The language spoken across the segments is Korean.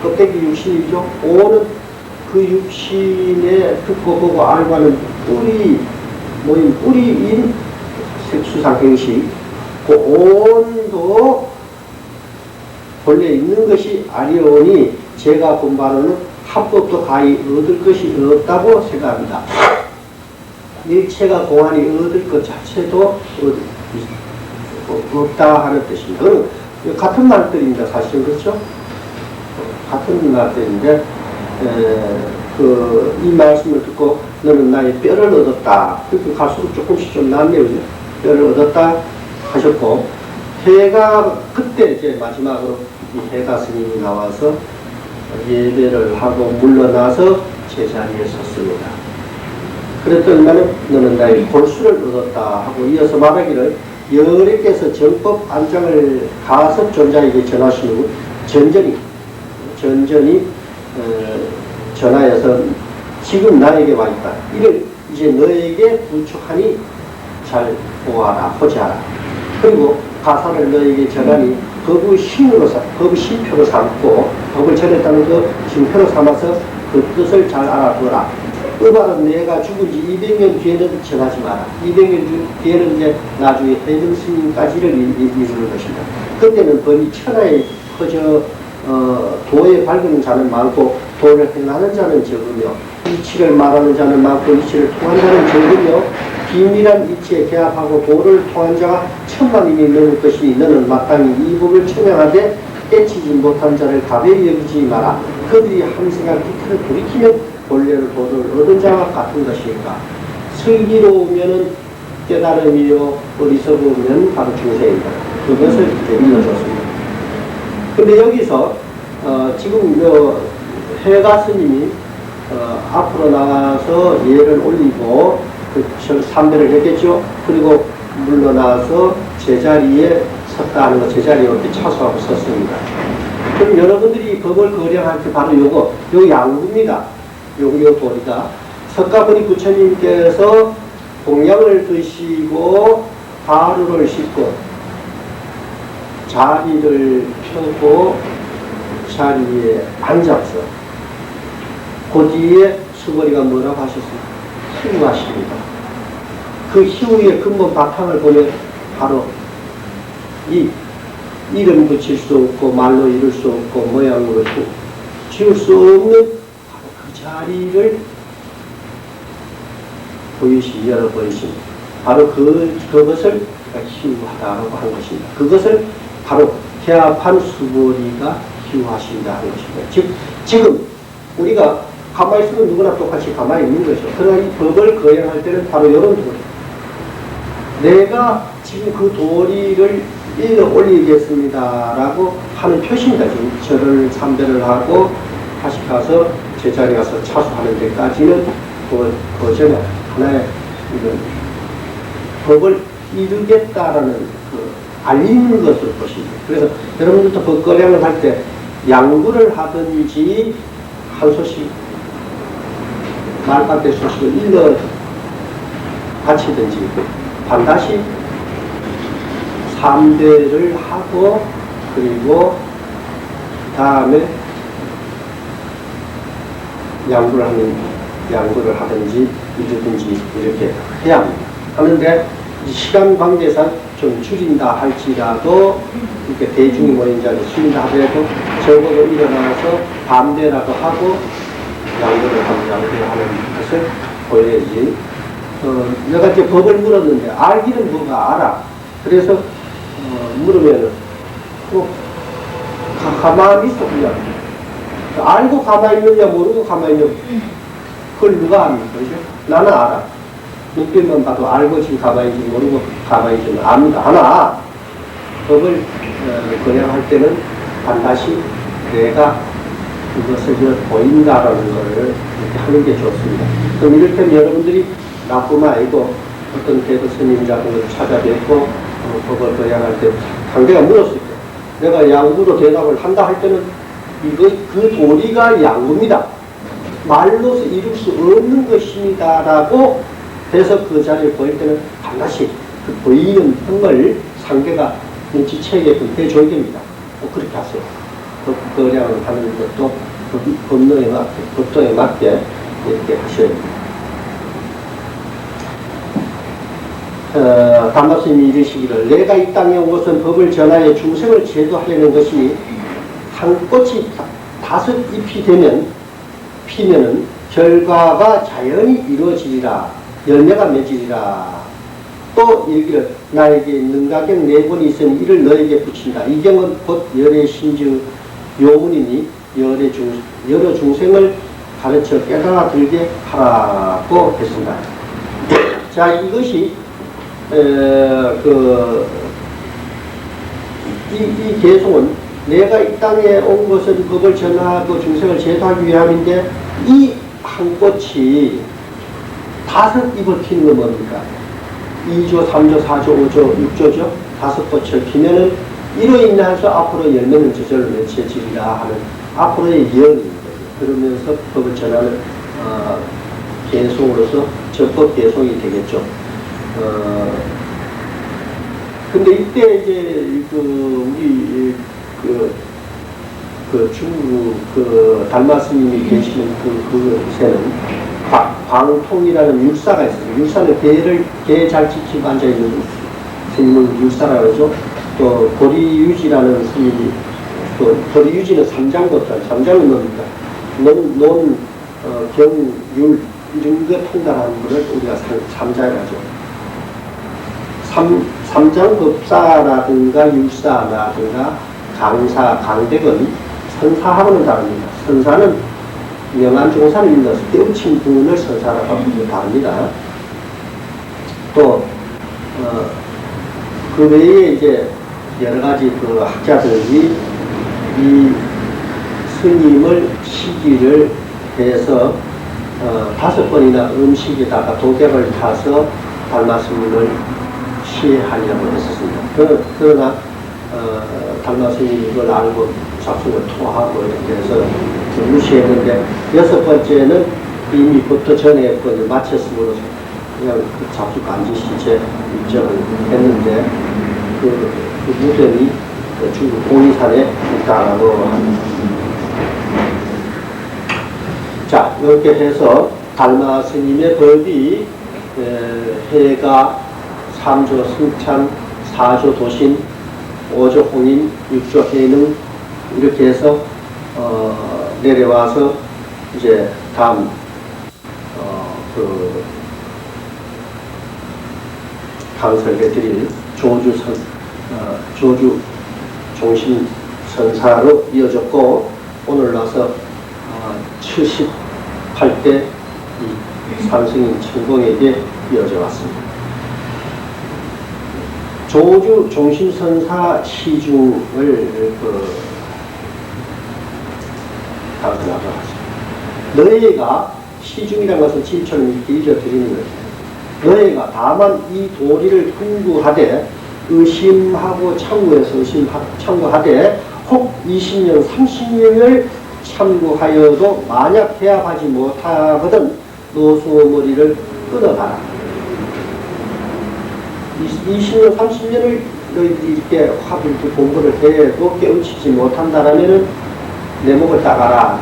껍데기 육신이죠. 오는 그 육신에 듣고 보고 알고 하는 뿌리인 수상행식, 그 온도 본래 있는 것이 아니오니 제가 본 바로는 합법도 가히 얻을 것이 없다고 생각합니다. 일체가 공안이 얻을 것 자체도 없다 하는 뜻입니다. 같은 말들입니다. 사실은. 그렇죠? 같은 말들인데 이 말씀을 듣고 너는 나의 뼈를 얻었다. 그렇게 갈수록 조금씩 좀 낫네요. 뼈를 얻었다 하셨고, 해가 그때 이제 마지막으로 이 해가 스님이 나와서 예배를 하고 물러나서 제자리에 섰습니다. 그랬더니만은 너는 나의 골수를 얻었다 하고 이어서 말하기를, 여래께서 정법 안장을 가섭 존자에게 전하신 후 전전히 전하여서 지금 나에게 와 있다. 이를 이제 너에게 부축하니 잘 보아라, 호지하라. 그리고 가사를 너에게 전하니 법의 신표로 삼고 법을 전했다는 그 신표로 삼아서 그 뜻을 잘 알아두어라. 그 말은 내가 죽은 지 200년 뒤에는 전하지 마라. 200년 뒤에는 이제 나중에 해정 스님까지를 이루는 것입니다. 그때는 법이 천하에 퍼져 도에 밝은 자는 많고 도를 행하는 자는 적으며 이치를 말하는 자는 많고 이치를 통한 자는 적으며 비밀한 이치에 개합하고 도를 통한 자가 천만인이 넘을 것이니 너는 마땅히 이 법을 청량하되 깨치지 못한 자를 가벼이 여기지 마라. 그들이 한 생각 기틀을 돌이키면 본래의 도를 얻은 자와 같은 것이니까. 슬기로우면은 깨달음이요 어리석으면 바로 중생이다. 그것을 이렇게 읽어줬습니다. 근데 여기서 지금 해가 스님이 앞으로 나가서 예를 올리고 삼배를 했겠죠. 그리고 물러나서 제자리에 섰다 하는 거, 제자리에 이렇게 차수하고 섰습니다. 그럼 여러분들이 법을 거량할 때 바로 요거 양구입니다. 요 도리가 석가모니 부처님께서 공양을 드시고 가루를 씻고 자리를 펴고 자리에 앉아서 그 뒤에 수거리가 뭐라고 하셨습니까? 희우하십니다. 그 희우의 근본 바탕을 보면 바로 이 이름 붙일 수 없고 말로 이룰 수 없고 모양으로 지울 수 없는 바로 그 자리를 보이시 열어버리신 바로 그것을 희우하다라고 하는 것입니다. 그것을 바로 개합한 수거리가 희우하신다 하는 것입니다. 지금 우리가 가만히 있으면 누구나 똑같이 가만히 있는 거죠. 그러나 이 법을 거행할 때는 바로 이런 도리. 내가 지금 그 도리를 일러 올리겠습니다라고 하는 표시입니다. 지금 절을 삼배를 하고 다시 가서 제자리에 가서 차수하는 데까지는 그 전에 하나의 이런 법을 이루겠다라는 그 알리는 것을 보십니다. 그래서 여러분들도 법거량을 할 때 양구를 하든지 한 소식 말밖에 소식을 일러 바치든지 반드시 삼배를 하고 그리고 다음에 양구를 하든지 이러든지 이렇게 해야 합니다. 하는데 시간 관계상 좀 줄인다 할지라도 이렇게 대중이 모인 자리에 줄인다 하더라도 적어도 일어나서 반대라도 하고 양보를 하는 것을 보여야지. 내가 이제 법을 물었는데 알기는 뭐가 알아. 그래서 물으면은 가만히 있어 그냥. 알고 가만히 있느냐 모르고 가만히 있느냐 그걸 누가 압니까? 그죠? 나는 알아. 눈빛만 봐도 알고 지금 가만히 있는지 모르고 가만히 있는지 압니다. 하나 법을 거행할 때는 반드시 내가 그것을 보인다라는 것을 이렇게 하는 게 좋습니다. 그럼 이를테면 여러분들이 나뿐만 아니고 어떤 대도 스님 같은 걸 찾아뵙고 법을 거행할 때 상대가 물었을 때 내가 양구로 대답을 한다 할 때는 그 도리가 양구입니다. 말로서 이룰 수 없는 것입니다라고 해서 그 자리를 보일 때는 반드시 그 보이는 행을 상대가 눈치채게끔 해줘야 됩니다. 그렇게 하세요. 거량을 하는 것도 법령에 맞게, 법도에 맞게 이렇게 하셔야 됩니다. 담화스님이 이르시기를 내가 이 땅에 온 것은 법을 전하여 중생을 제도하려는 것이니 한 꽃이 5 잎이 피면은 결과가 자연히 이루어지리라. 열매가 맺으리라. 또 이르기를 나에게 능가경 4권이 있으니 이를 너에게 붙인다. 이 경은 곧 열의 신주 요문이니 여러 중생을 가르쳐 깨달아 들게 하라고 했습니다. 자, 이것이 이 개송은 내가 이 땅에 온 것은 법을 전하고 중생을 제도하기 위함인데 이 한 꽃이 5 잎을 피는 건 뭡니까? 2조, 3조, 4조, 5조, 6조죠? 5꽃을 피면은 이로 인해서 앞으로 열매는 저절로 맺혀지리라 하는 앞으로의 예언입니다. 그러면서 법을 전하는 개송으로서 적법 개송이 되겠죠. 근데 이때 이제 우리 중국 달마스님이 계시는 그곳에는 광통이라는 율사가 있어요. 율사는 개 잘 지키고 앉아있는 스님을 율사라고 하죠. 또 보리유지라는 스님이, 또 보리유지는 삼장거다. 삼장은 뭡니까? 경율 이런 거 통달하는 분을 우리가 삼자라고 하죠. 삼장법사라든가 율사라든가 강사, 강백은 선사하고는 다릅니다. 선사는 명한 종사를 일러서 깨우친 분을 선사라고 하면 다릅니다. 또, 그 외에 이제 여러 가지 그 학자들이 이 스님을 시기를 해서 5번이나 음식에다가 독약을 타서 달마스님을 시해하려고 했었습니다. 그러나 달마스님이 이걸 알고 잡수고 토하고 이렇게 해서 무시했는데 6번째는 이미 법도 전에 마쳤으므로 그냥 그 잡수 간지시제 입정을 했는데 그 무덤이 중국 공이산에 있다라고 합니다. 자, 이렇게 해서 달마 스님의 법이 해가 3조 승찬, 4조 도신, 5조 홍인, 6조 해능 이렇게 해서 내려와서 이제 다음 강설해드릴 조주 종신 선사로 이어졌고 오늘 와서 78대 이 상승인 천공에게 이어져 왔습니다. 조주 종신선사 시중을 강조하도록 하겠습니다. 너희가 시중이라는 것은 지금처럼 이렇게 읽어드리는 거예요. 너희가 다만 이 도리를 궁구하되 의심하고 참고하되 혹 20년 30년을 참고하여도 만약 대합하지 못하거든 노수머리를 끊어가라. 20년 30년을 너희들이 이렇게 화불도 공부를 해도 깨우치지 못한다라면은 내 목을 따가라.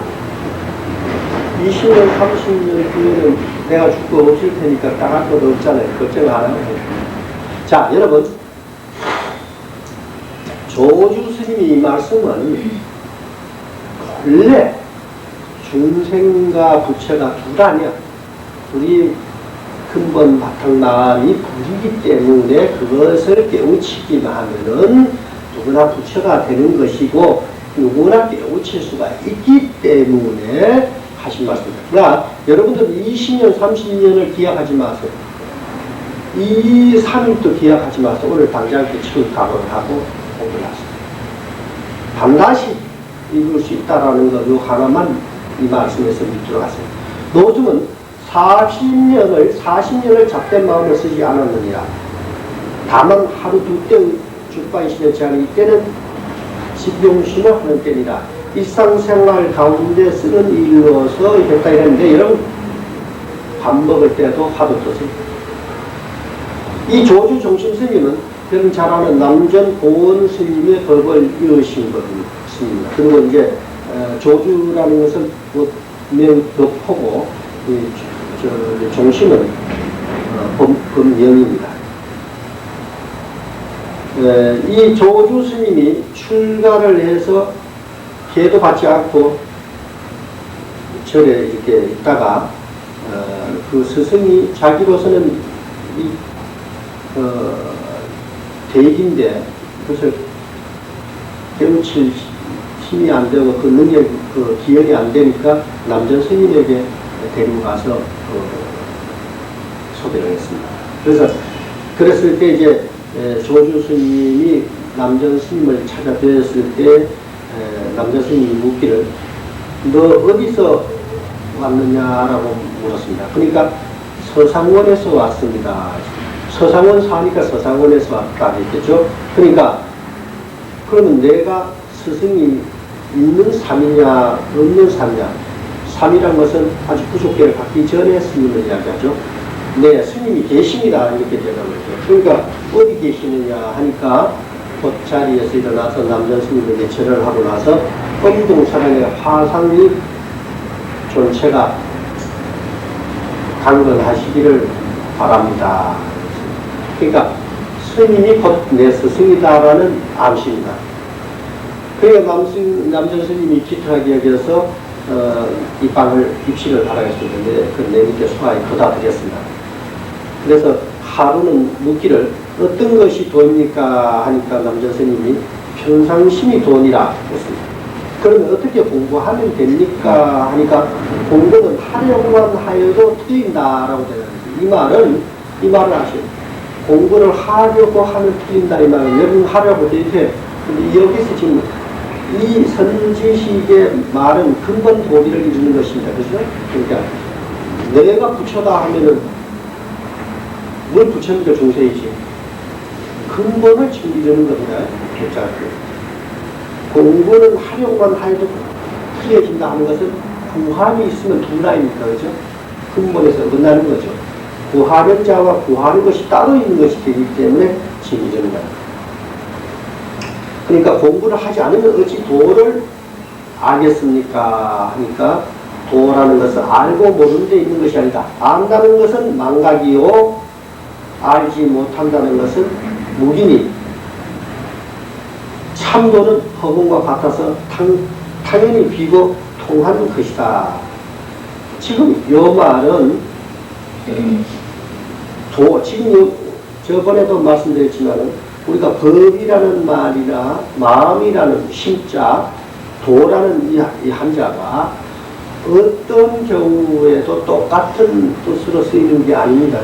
20년 30년 뒤에는 내가 죽고 없을 테니까 따갈 것도 없잖아요. 걱정 안 하고. 자, 여러분 조주 스님이 이 말씀은 원래 중생과 부처가 둘 아니야. 둘이 근본 바탕마음이 불이기 때문에 그것을 깨우치기만 하면은 누구나 부처가 되는 것이고 누구나 깨우칠 수가 있기 때문에 하신 말씀입니다. 그러나 여러분들 20년, 30년을 기약하지 마세요. 2, 3일도 기약하지 마세요. 오늘 당장 지금 각오를 하고 공부를 하세요. 반드시 이룰 수 있다라는 것, 요 하나만 이 말씀에서 밑으로 하세요. 노중은 40년을 잡된 마음을 쓰지 않았느니라. 다만 하루 두 때의 죽바이신의 제한이 이때는 집용신을 하는 때니라. 일상생활 가운데 쓰는 일로서 됐다 이랬는데 여러분 밥 먹을 때도 화두 떠세요. 이 조주 종신 스님은 병 잘하는 남전 고원 스님의 법을 이으신 것입니다. 그리고 이제 조주라는 것은 매우 높고 종심은 법명입니다. 이 조주 스님이 출가를 해서 계도 받지 않고 절에 이렇게 있다가 그 스승이 자기로서는 대기인데 그것을 깨우칠 힘이 안 되고 그 능력, 그 기억이 안 되니까 남전 스님에게 데리고 가서 소개를 했습니다. 그래서 그랬을 때 이제 조주 스님이 남전 스님을 찾아뵈었을 때 남전 스님이 묻기를 너 어디서 왔느냐라고 물었습니다. 그러니까 서상원에서 왔습니다. 서상원 사니까 서상원에서 왔다 했겠죠. 그러니까 그러면 내가 스승이 있는 삶이냐 없는 삶이냐, 삶이란 것은 아주 부족계를 갖기 전에 스님을 이야기하죠. 네, 스님이 계십니다. 이렇게 대답을 했죠. 그러니까 어디 계시느냐 하니까 그 자리에서 일어나서 남전 스님에게 절을 하고 나서 엄동사랑의 화상이 존체가 강건하시기를 바랍니다. 그러니까 스님이 곧 내 스승이다라는 암시입니다. 그러니까 남전 스님이 기특하게 여겨서 이 빵을 입시를 하라했었는데 그 내분께 수하에 거다 드렸습니다. 그래서 하루는 묻기를 어떤 것이 돈입니까 하니까 남전 스님이 평상심이 돈이라 했습니다. 그러면 어떻게 공부하면 됩니까 하니까 공부는 하려고만 하여도 틀린다라고 되는 이 말을 하시죠. 공부를 하려고 하면 틀린다 이 말은 여러분 하려고 되는데 근데 여기서 지금 이 선지식의 말은 근본 도리를 이루는 것입니다. 그죠? 그러니까 내가 부처다 하면은 뭘 부처니까 중세이지. 근본을 지금 이루는 겁니다. 괜찮고. 공부는 하려고만 하여도 틀려진다 하는 것은 구함이 있으면 둘라입니까? 그죠? 근본에서 끝나는 거죠. 구하는 자와 구하는 것이 따로 있는 것이 되기 때문에 지금 이루는 거예요. 그러니까 공부를 하지 않으면 어찌 도를 알겠습니까? 하니까 도라는 것은 알고 모르는 데 있는 것이 아니다. 안다는 것은 망각이요. 알지 못한다는 것은 무기니. 참도는 허공과 같아서 당연히 비고 통하는 것이다. 지금 이 말은 지금 저번에도 말씀드렸지만 우리가 법이라는 말이나 마음이라는 심자, 도라는 이 한자가 어떤 경우에도 똑같은 뜻으로 쓰이는 게 아닙니다.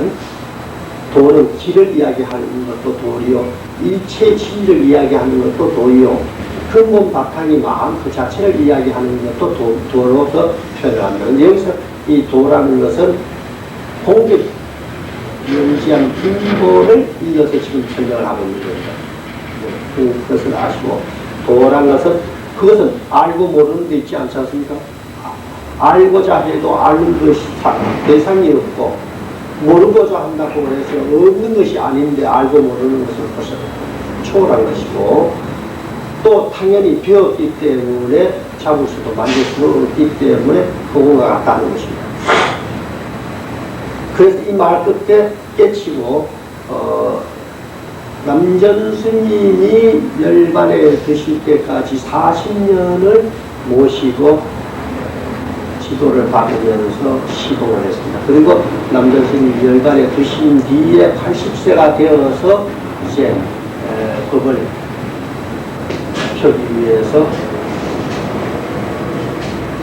도는 길을 이야기하는 것도 도리요, 일체 진리를 이야기하는 것도 도리요, 근본 바탕이 마음 그 자체를 이야기하는 것도 도로서 표현합니다. 여기서 이 도라는 것은 공격 명시한 근본을 이어서 지금 설명을 하고 있는 겁니다. 그것을 아시고, 도라는 것은 그것은 알고 모르는 데 있지 않지 않습니까? 알고자 해도 아는 것이 대상이 없고, 모르고자 한다고 해서 없는 것이 아닌데 알고 모르는 것을 벌써 초월한 것이고, 또 당연히 비었기 때문에 잡을 수도 만질 수도 없기 때문에 그거가 같다는 것입니다. 그래서 이 말 끝에 깨치고 남전 스님이 멸반에 드실 때까지 40년을 모시고 지도를 받으면서 시동을 했습니다. 그리고 남전 스님이 멸반에 드신 뒤에 80세가 되어서 이제 법을 펴기 위해서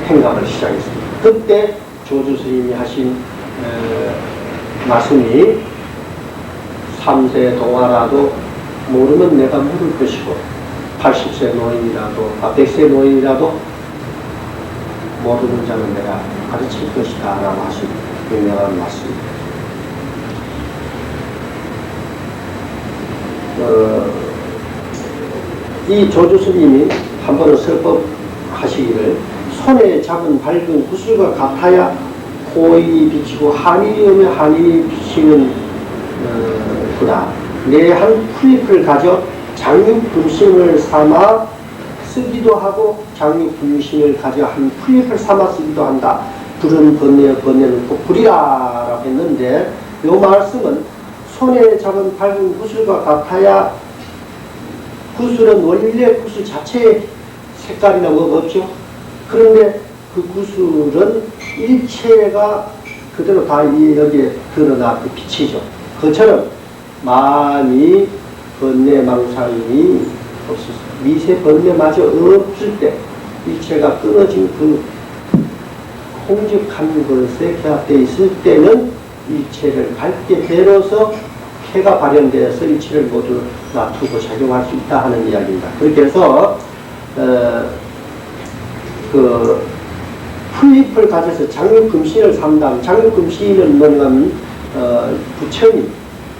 행각을 시작했습니다. 그때 조주 스님이 하신 말씀이 3세 동안라도 모르면 내가 물을 것이고 80세 노인이라도 100세 노인이라도 모르는 자는 내가 가르칠 것이다 라고 하신 유명한 말씀입니다. 이 조주 스님이 한 번은 설법하시기를 손에 잡은 밝은 구슬과 같아야 호인이 비치고 한일이 오면 한일이 비치는 구나. 내한 풀잎을 가져 장육금신을 삼아 쓰기도 하고 장육금신을 가져 한 풀잎을 삼아 쓰기도 한다. 불은 번뇌, 번뇌는 꼭 불이라 라고 했는데 이 말씀은 손에 잡은 밝은 구슬과 같아야 구슬은 원래 구슬 자체의 색깔이나 뭐가 없죠. 그런데 그 구슬은 일체가 그대로 다 여기에 드러나 그 빛이죠. 그처럼 마음이 번뇌망상이 없어서 미세 번뇌마저 없을 때 일체가 끊어진 그 공직한 것에 결합되어 있을 때는 일체를 밝게 배로서 쾌가 발현되어서 일체를 모두 놔두고 작용할 수 있다 하는 이야기입니다. 그렇게 해서 그 풀잎을 가져서 장육금신을 삼당. 장육금신은 뭔가 하면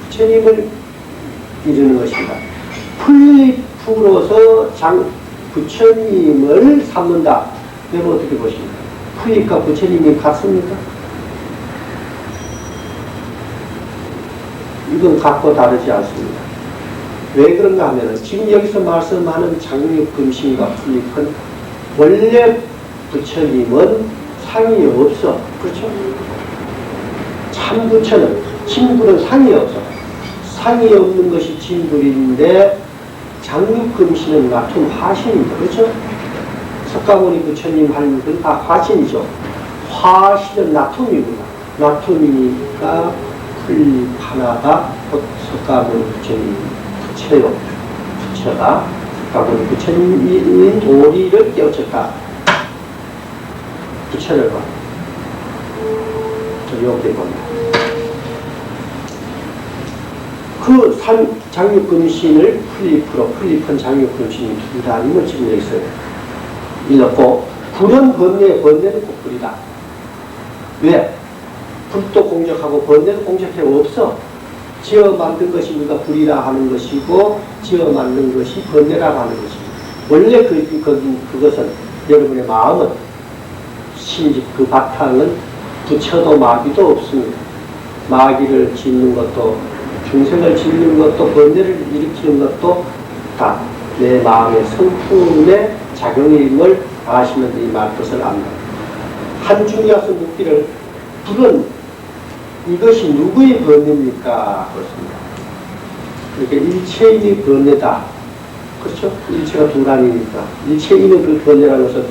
부처님을 이루는 것입니다. 풀잎으로서 부처님을 삼는다. 여러분 어떻게 보십니까? 풀잎과 부처님이 같습니까? 이건 같고 다르지 않습니다. 왜 그런가 하면 지금 여기서 말씀하는 장육금신과 풀잎은 원래 부처님은 상이 없어. 그렇죠? 참 부처는 진불은 상이 없어. 상이 없는 것이 진불인데 장육금신은 나툼 화신입니다. 그렇죠? 석가모니 부처님 하는 것은 다 화신이죠. 화신은 나툼이구나. 나툼이니까 풀잎 하나가 석가모니 부처님 부처요. 부처가 석가모니 부처님인 도리를 깨우쳤다. 부처를 봐. 이렇게 봅니다. 그 장육금신을 풀잎으로, 풀잎은 장육금신이 두 단임을 지금 여기서 읽었고, 불은 번뇌, 번뇌는 꼭 불이다. 왜? 불도 공적하고 번뇌도 공적해 없어. 지어 만든 것이 우리가 불이라 하는 것이고, 지어 만든 것이 번뇌라고 하는 것입니다. 원래 그것은 여러분의 마음은 심지 그 바탕은 부처도 마귀도 없습니다. 마귀를 짓는 것도 중생을 짓는 것도 번뇌를 일으키는 것도 다 내 마음의 성품의 작용임을 아시면 이 말뜻을 압니다. 한중이와서 묻기를 불은 이것이 누구의 번뇌입니까? 그렇습니다. 그러니까 일체인의 번뇌다. 그렇죠? 일체가 두란이니까. 일체인의 그 번뇌라는 것은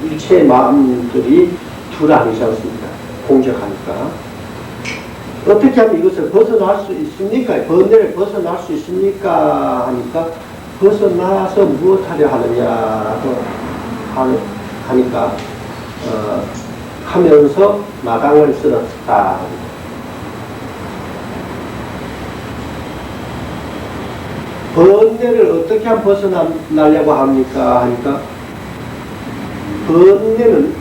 일체의 마음들이 두란이지 않습니까? 공적하니까. 어떻게 하면 이것을 벗어날 수 있습니까? 번뇌를 벗어날 수 있습니까? 하니까 벗어나서 무엇하려 하느냐고 하니까 하면서 마당을 쓸었다. 번뇌를 어떻게 하면 벗어나려고 합니까? 하니까 번뇌는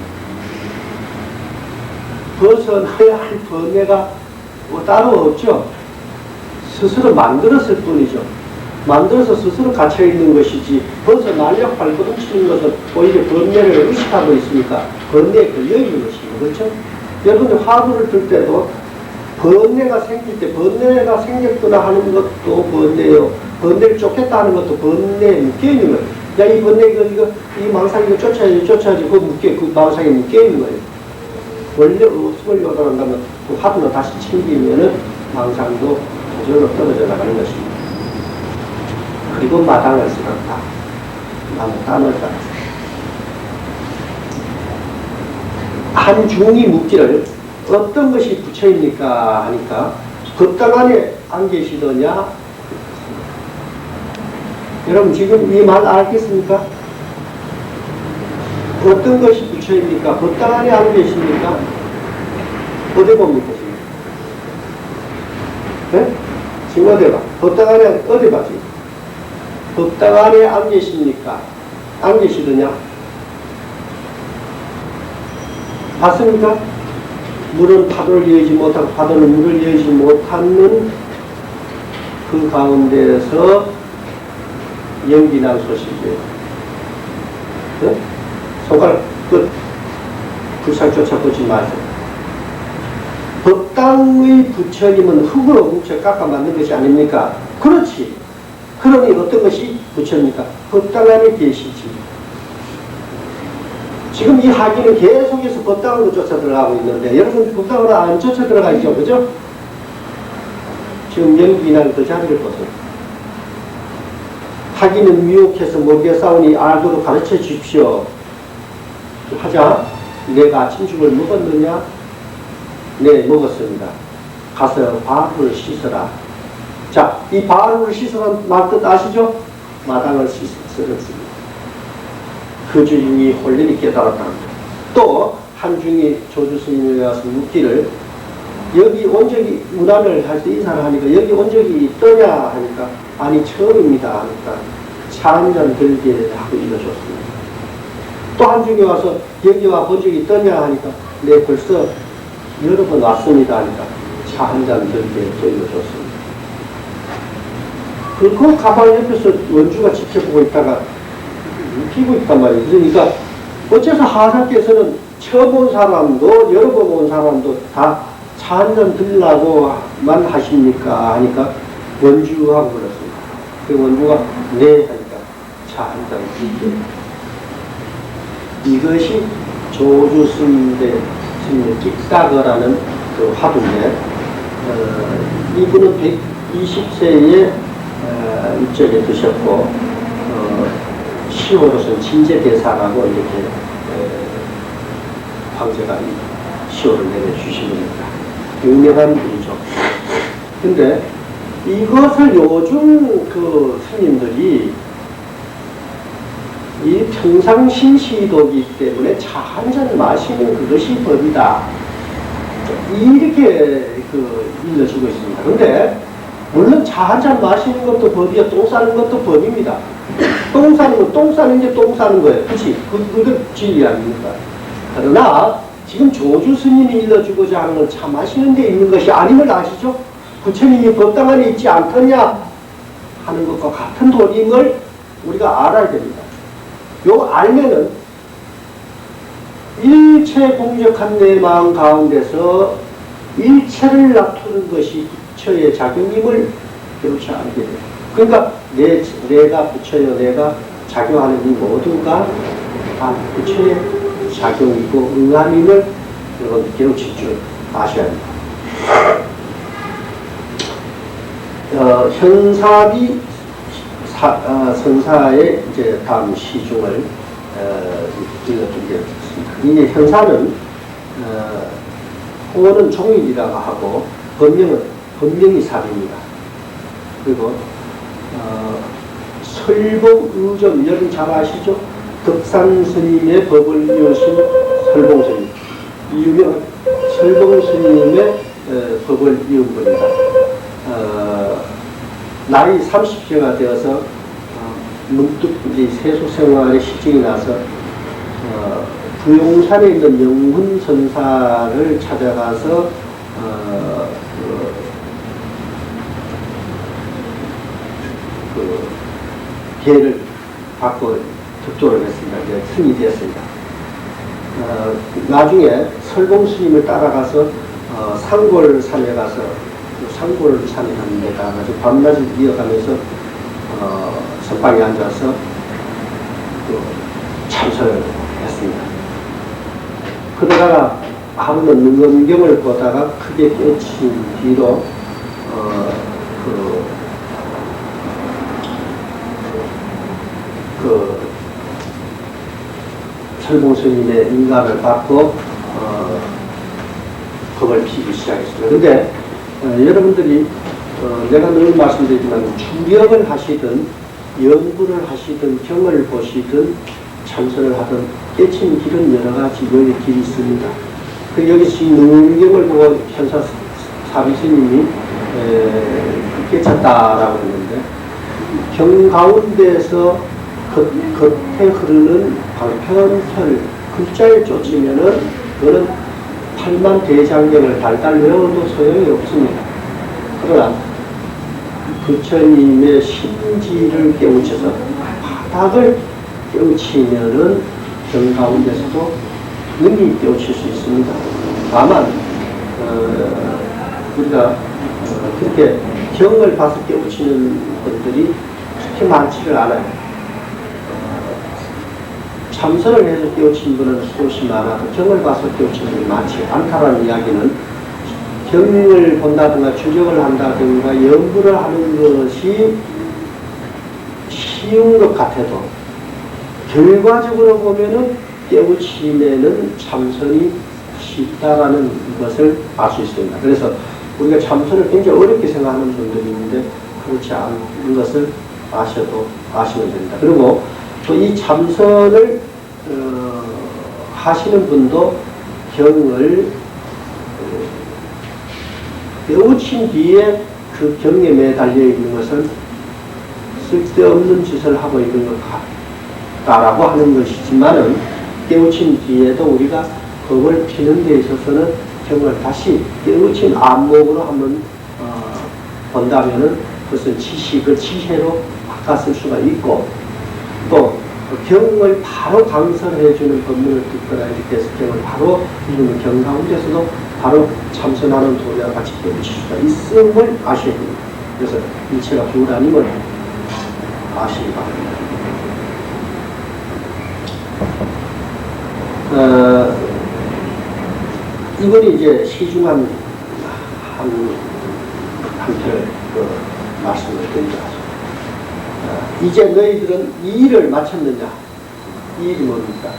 벗어나야 할 번뇌가 뭐 따로 없죠. 스스로 만들었을 뿐이죠. 만들어서 스스로 갇혀있는 것이지 벗어나려고 발버둥치는 것은 오히려 번뇌를 의식하고 있으니까 번뇌에 걸려있는 것입니다. 그렇죠? 여러분들 화두를 들 때도 번뇌가 생길 때 번뇌가 생겼구나 하는 것도 번뇌요. 번뇌를 쫓겠다 하는 것도 번뇌에 묶여있는 거예요. 야, 이 번뇌 이 망상 이거 쫓아야지 그 망상에 묶여있는 거예요. 원래 없음을 요동한다면 그 화두를 다시 챙기면은 망상도 저절로 떨어져 나가는 것입니다. 그리고 마당을 쓸었다. 나무 땅을 따라. 한중이 묻기를 어떤 것이 부처입니까? 하니까 그 땅 안에 안 계시더냐? 여러분 지금 이 말 알겠습니까? 어떤 것이 부처입니까? 그 땅 안에 안 계십니까? 어디 봅니까 지금? 네? 지금 어디 봐? 그 땅 안에 어디 봐 지금? 법당 안에 안 계십니까? 안 계시더냐? 봤습니까? 물은 파도를 이어지 못하고 파도는 물을 이어지 못하는 그 가운데서 연기난 소식이에요. 네? 손가락 끝 불상 쫓아보지 마세요. 법당의 부처님은 흙으로 뭉쳐 깎아 만든 것이 아닙니까? 그렇지. 그러니 어떤 것이 부처입니까? 법당안에 계시지. 지금 이 학위는 계속해서 법당으로 쫓아 들어가고 있는데 여러분 법당으로 안 쫓아 들어가죠, 그죠? 지금 연기난 그 자리를 보세요. 학위는 미혹해서 먹여 싸우니 알고도 가르쳐 주십시오. 하자. 내가 아침죽을 먹었느냐? 네, 먹었습니다. 가서 바루를 씻어라. 자, 이 바루를 씻어라 말 뜻 아시죠? 마당을 씻었습니다. 그 주인이 홀리니 깨달았다. 또 한 중이 조주 스님에 와서 묻기를 여기 온 적이 문안을 할 때 인사를 하니까 여기 온 적이 있더냐 하니까 아니 처음입니다 하니까 차 한 잔 들게 하고 일러줬습니다. 또 한 중이 와서 여기 와 본 적이 있더냐 하니까 네 벌써 여러 번 왔습니다 하니까 차 한 잔 들게 또 일러줬습니다. 그 가방 옆에서 원주가 지켜보고 있다가 피고 있단 말이에요. 그러니까 어째서 하사께서는 처음 온 사람도 여러 번 온 사람도 다 차 한 잔 들라고만 하십니까? 하니까 원주하고 그랬습니다. 그 원주가 네 하니까 차 한 잔 들게. 이것이 조주 스님의 깃다거라는 그 화두인데 이분은 120세에 입적에 드셨고 10호로서는 진제대사라고 이렇게 황제가 10호를 내려주신 겁니다. 유명한 분이죠. 근데 이것을 요즘 그 스님들이 이 평상신시도이기 때문에 차 한 잔 마시는 그것이 법이다. 이렇게 일러주고 있습니다. 근데 물론 차 한 잔 마시는 것도 법이야, 똥 싸는 것도 법입니다. 똥 싸는 건 똥 싸는 게 똥 싸는 거예요. 그치? 그게 진리 아닙니까? 그러나 지금 조주 스님이 일러주고자 하는 건 차 마시는 데 있는 것이 아님을 아시죠? 부처님이 법당 안에 있지 않더냐 하는 것과 같은 도림을 우리가 알아야 됩니다. 요 알면은 일체 공적한 내 마음 가운데서 일체를 납두는 것이 부처의 작용임을 비로소 알게 돼요. 그러니까 내가 부처여 내가 작용하는 이 모두가 다 부처의 작용이고 응함임을 여러분 기록칠 줄 아셔야 합니다. 현사비 선사의 이제 다음 시중을 읽어드리겠습니다. 이 현사는 호어는 종일이라고 하고 법명이 삽입니다. 그리고 설봉의점 여러분 잘 아시죠? 덕산 스님의 법을 이으신 설봉 스님, 유명한 설봉 스님의 법을 이은 분입니다. 나이 30세가 되어서 문득 이제 세속 생활에 시증이 나서 부용산에 있는 영훈선사를 찾아가서 계를 받고 득도를 했습니다. 이제 승이 되었습니다. 나중에 설봉 스님을 따라가서 상골산에 가서 상골산에 가는 데 가가지고 밤낮을 이어가면서 선방에 앉아서 참선을 했습니다. 그러다가 하루는 능엄경을 보다가 크게 깨친 뒤로 설봉 스님의 인가를 받고 법을 피기 시작했습니다. 근데 여러분들이 내가 늘 말씀드리지만 주력을 하시든 연구를 하시든 경을 보시든 참선을 하든 깨친 길은 여러 가지 여기 길이 있습니다. 그 여기 지금 능경을 보고 현사 사비 스님이 깨쳤다라고 했는데 경 가운데서 겉에 흐르는 방편혈 글자에 쫓으면은 그거는 8만 대장경을 달달 외워도 소용이 없습니다. 그러나 부처님의 심지를 깨우쳐서 바닥을 깨우치면은 경 가운데서도 능히 깨우칠 수 있습니다. 다만 우리가 그렇게 경을 봐서 깨우치는 분들이 그렇게 많지를 않아요. 참선을 해서 깨우친 분은 수없이 많아도 경을 봐서 깨우친 분이 많지 않다라는 이야기는 경을 본다든가 추적을 한다든가 연구를 하는 것이 쉬운 것 같아도 결과적으로 보면은 깨우침에는 참선이 쉽다라는 것을 알 수 있습니다. 그래서 우리가 참선을 굉장히 어렵게 생각하는 분들이 있는데 그렇지 않은 것을 아시면 됩니다. 그리고 또 이 참선을 하시는 분도 경을 깨우친 뒤에 그 경에 매달려 있는 것은 쓸데없는 짓을 하고 있는 것 같다라고 하는 것이지만은 깨우친 뒤에도 우리가 법을 피는 데 있어서는 경을 다시 깨우친 안목으로 한번 본다면은 그것은 지식을 지혜로 바꿔 쓸 수가 있고 또 경을 바로 강설해주는 법문을 듣거나 이렇게 해서 경을 바로 읽는 경 가운데서도 바로 참선하는 도리와 같이 깨우칠 수가 있음을 아셔야 됩니다. 그래서 일체가 두라님을 아시기 바랍니다. 이번이 이제 시중한 한편을 말씀을 드리자. 이제 너희들은 이 일을 마쳤느냐? 이 일이 뭡니까?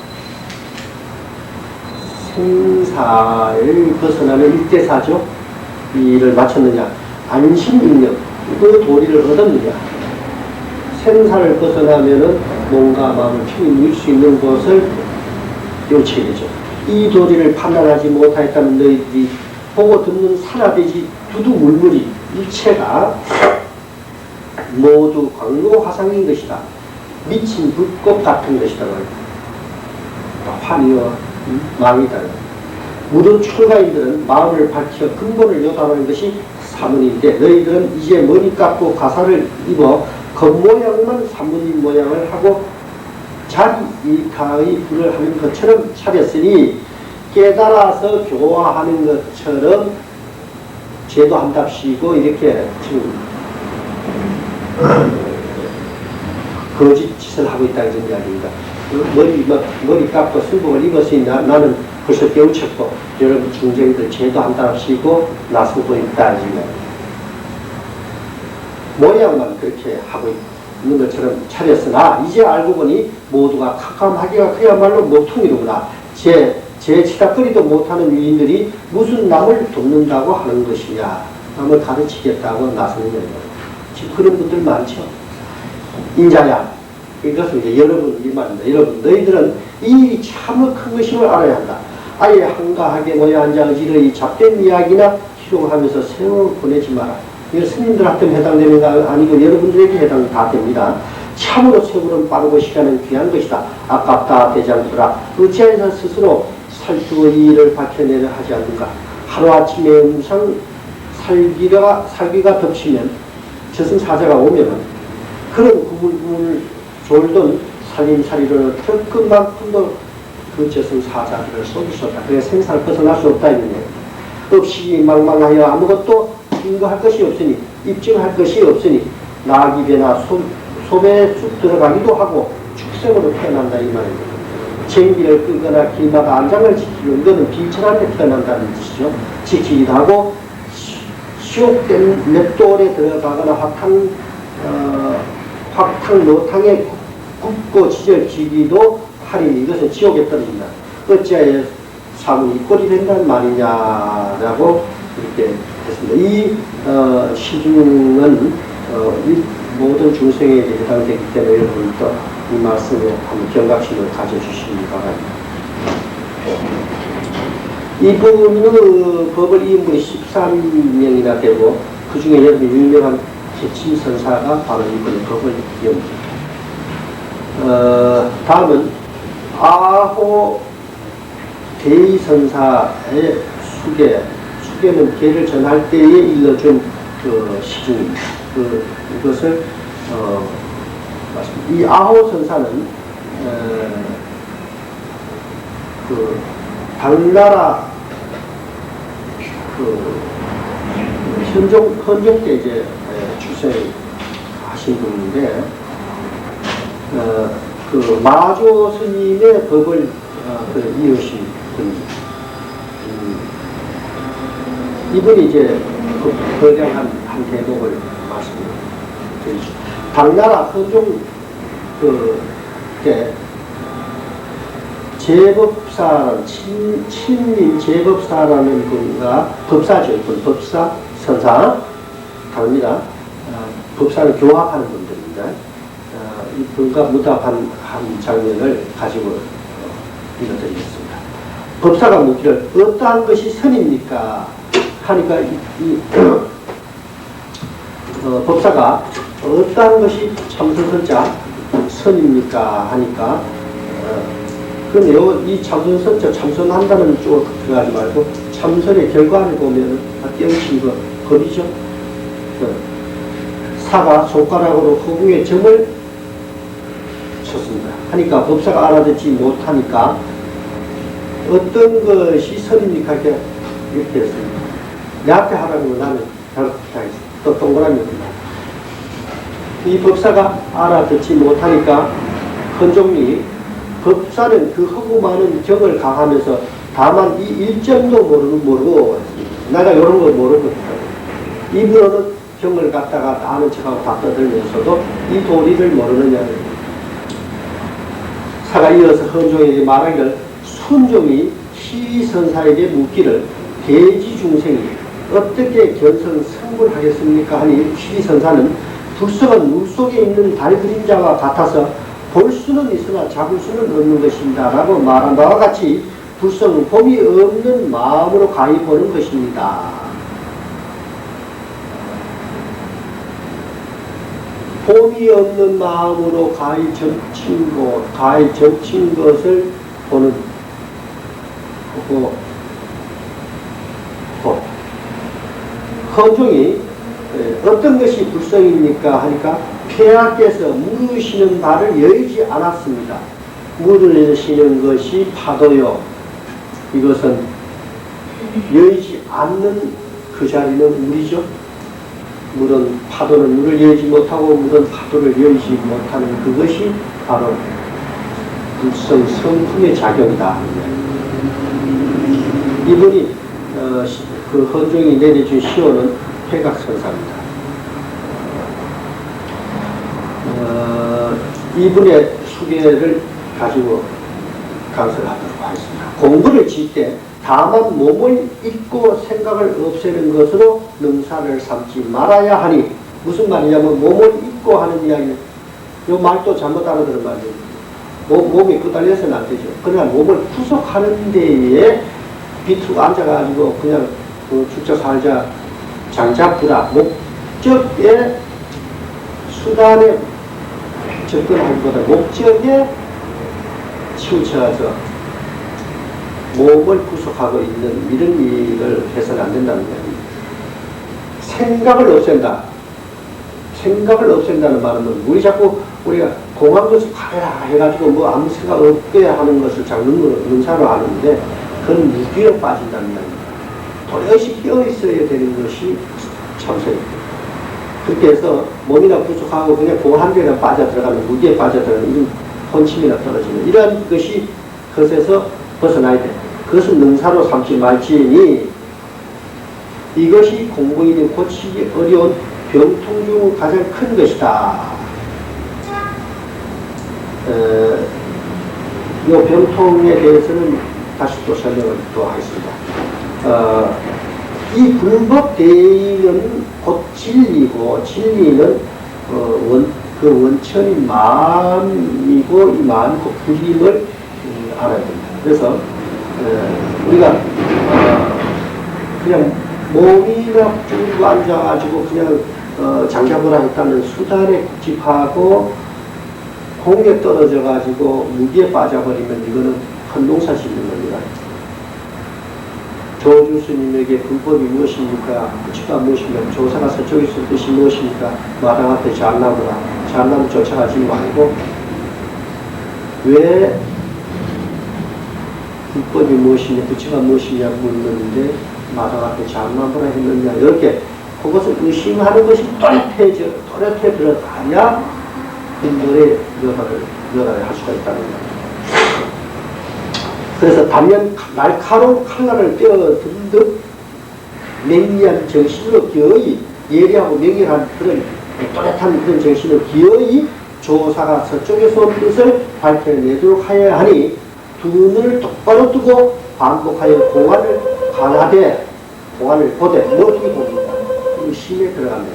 생사를 벗어나는 일대사죠. 이 일을 마쳤느냐? 안심인력, 그 도리를 얻었느냐? 생사를 벗어나면은 몸과 마음을 편히 누릴 수 있는 것을 요치게 되죠. 이 도리를 판단하지 못하였다면 너희들이 보고 듣는 산화되지 두두물물이 일체가 모두 광로 화상인 것이다. 미친 불꽃 같은 것이다. 환희와 망이다. 모든 출가인들은 마음을 밝혀 근본을 요담하는 것이 사문인데 너희들은 이제 머리 깎고 가사를 입어 겉모양만 사문인 모양을 하고 자리일카의 불을 하는 것처럼 차렸으니 깨달아서 교화하는 것처럼 죄도 한답시고 이렇게 지금 거짓 짓을 하고 있다는 이야기입니다. 머리 깎고 순복을 입었으니 나는 벌써 깨우쳤고 여러분 중생들 죄도 한답시고 나서고 있다. 모양만 그렇게 하고 있는 것처럼 차렸으나 이제 알고 보니 모두가 캄캄하기가 그야말로 모퉁이로구나. 제 치다거리도 못하는 유인들이 무슨 남을 돕는다고 하는 것이냐. 남을 가르치겠다고 나서는 거예요. 지금 그런 분들 많죠. 인자야. 이것은 이제 여러분 이 말입니다. 여러분 너희들은 이 일이 참으로 큰 것임을 알아야 한다. 아예 한가하게 모여 앉아 어지러이 잡된 이야기나 희롱하면서 세월 보내지 마라. 이건 스님들한테 해당되는 거 아니고 여러분들에게 해당 다 됩니다. 참으로 세월은 빠르고 시간은 귀한 것이다. 아깝다 되지 않더라. 어찌하여서 스스로 살주의 일을 밝혀내려 하지 않는가. 하루아침에 음상 살기가 덮치면 저승사자가 오면은 그런 구불구불 졸던 살림살이를 털끝만큼도 그 저승사자들을 쏟을 수 없다. 그래서 생사를 벗어날 수 없다. 이거예요. 없이 망망하여 아무것도 인거할 것이 없으니 입증할 것이 없으니 나기 배나 소매에 쑥 들어가기도 하고 축생으로 태어난다 이 말입니다. 쟁기를 끄거나 길마다 안장을 지키고 이거는 비천한테 태어난다는 뜻이죠. 지키기도 하고 시옥된 맷돌에 들어가거나 확탕 노탕에 굽고 지절지기도 하리니 이것은 지옥에 떨어진다. 어찌하여 사문이 꼴이 된다는 말이냐라고 이렇게 했습니다. 이 시중은 이 모든 중생에게 해당되기 때문에 여러분도 이 말씀에 한번 경각심을 가져주시기 바랍니다. 이 부분은 법을 이은 분이 13명이나 되고 그 중에 여러분이 유명한 개침선사가 바로 이분의 법을 이은 다음은 아호 대의선사의 수계는 개를 전할 때에 일러준 그 시중입니다. 이것을 이 아호 선사는 그 당나라 그 헌종 때 이제 출생하신 분인데, 그 마조 스님의 법을 이으신 분입니다. 이분이 이제 거량한 한 대목을 말씀드리죠. 당나라 헌종 때 제법사라는 친민 제법사라는 분과 법사죠. 법사, 선사 다릅니다. 법사는 교학하는 분들입니다. 이분과 무답한 한 장면을 가지고 읽어드리겠습니다. 법사가 묻기를 어떠한 것이 선입니까? 하니까 법사가 어떠한 것이 참선선자 선입니까? 하니까 그럼 이 참선선자 참선한다는 쪽으로 들어가지 말고 참선의 결과를 보면 떼우친 거 법이죠. 사가 손가락으로 허공에 점을 쳤습니다. 하니까 법사가 알아듣지 못하니까 어떤 것이 선입니까? 이렇게 했습니다. 내 앞에 하라고 나는 그렇게 하겠습니다. 또 동그라미 이 법사가 알아듣지 못하니까 헌종이 법사는 그 허구 많은 경을 강하면서 다만 이 일점도 모르고 내가 이런 거 모르고 이분은 경을 갖다가 아는 척하고 다 떠들면서도 이 도리를 모르느냐. 사가 이어서 헌종에게 말하기를 순종이 시선사에게 묻기를 대지 중생이 어떻게 견성성불하겠습니까? 하니 시선사는 불성은 물속에 있는 달 그림자와 같아서 볼 수는 있으나 잡을 수는 없는 것입니다. 라고 말한 바와 같이 불성은 봄이 없는 마음으로 가히 보는 것입니다. 봄이 없는 마음으로 가히 점친 것을 보는 헌종이 어떤 것이 불성입니까? 하니까 폐하께서 물으시는 바를 여의지 않았습니다. 물으시는 것이 파도요. 이것은 여의지 않는 그 자리는 물이죠. 물은 파도는 물을 여의지 못하고 물은 파도를 여의지 못하는 그것이 바로 불성 성품의 작용이다. 이분이 그 헌종이 내려준 시호는 회각선사입니다. 이분의 수계를 가지고 강설을 하도록 하겠습니다. 공부를 질 때 다만 몸을 잊고 생각을 없애는 것으로 능사를 삼지 말아야 하니 무슨 말이냐면 몸을 잊고 하는 이야기는 이 말도 잘못 알아들은 말이에요. 몸이 끄달려서는 안 되죠. 그러나 몸을 구속하는 데에 비틀고 앉아가지고 그냥 죽자 살자 장작부라 목적의 수단에 접근하기보다 목적에 치우쳐서 몸을 구속하고 있는 이런 일을 해서는 안 된다는 거예요. 생각을 없앤다. 생각을 없앤다는 말은 우리 자꾸 우리가 공한 것을 가해라 해가지고 뭐 아무 생각 없게 하는 것을 능사로 하는데 그건 무기에 빠진다는 이야기입니다. 도리시 깨어있어야 되는 것이 참선입니다. 그렇게 해서 몸이나 부족하고 그냥 공한 데나 빠져들어가는 무기에 빠져들어가는 이런 혼침이나 떨어지는 이러한 것이 그것에서 벗어나야 돼. 그것은 능사로 삼지 말지니 이것이 공부인이 고치기 어려운 병통 중 가장 큰 것이다. 이 병통에 대해서는 다시 또 설명을 또 하겠습니다. 이 불법 대의는 곧 진리고 진리는 그 원천인 마음이고 이 마음이 그 불임을 알아야 됩니다. 그래서 우리가 그냥 몸이나 쭉 앉아가지고 그냥 장작을 했다는 수단에 집하고 공에 떨어져가지고 무기에 빠져버리면 이거는 큰 농사 짓는 겁니다. 조주 스님에게 불법이 무엇입니까? 부치가 무엇입니까? 조사가서 저기 있을 뜻이 무엇입니까? 마당 앞에 잘나무라. 잘나무 쫓아가지 말고 왜 불법이 무엇이냐, 부치가 무엇이냐 묻는데 마당 앞에 잘나무라 했느냐. 이렇게 그것을 의심하는 것이 또렷해 들어가야 인물의 멸화를 할 수가 있다는 거예요. 그래서 단연 날카로운 칼날을 떼어든 듯 맹리한 정신으로 기어이 예리하고 맹렬한 그런 또렷한 그런 정신으로 기어이 조사가 서쪽에서 온 뜻을 밝혀내도록 하여야 하니 두 눈을 똑바로 뜨고 반복하여 공안을 강하되 공안을 보되 어떻게 봅니까? 의심에 들어가면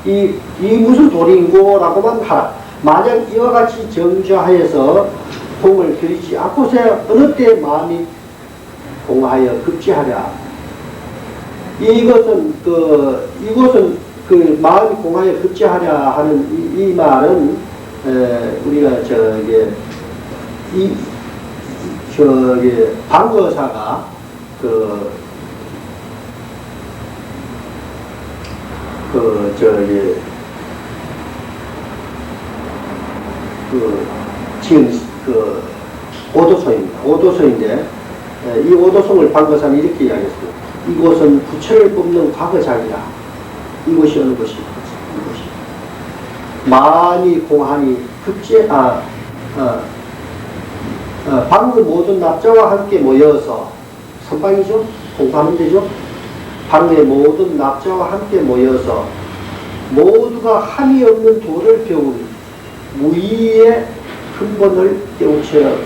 이 무슨 돌인고라고만 하라. 만약 이와 같이 정좌하여서 공을 들이지 않고서 어느 때 마음이 공하여 급제하랴. 이것은 그 마음이 공하여 급제하랴 하는 이 말은 우리가 방거사가 지금 오도서입니다. 오도서인데 이 오도성을 방거사는 이렇게 이야기했습니다. 이곳은 부처를 뽑는 과거장이라. 이곳이 어느 곳이? 이곳이. 많이 공하니 방의 모든 납자와 함께 모여서 선방이죠? 공부하면 되죠? 방의 모든 납자와 함께 모여서 모두가 함이 없는 도를 배우니 무의의 근본을 깨우쳐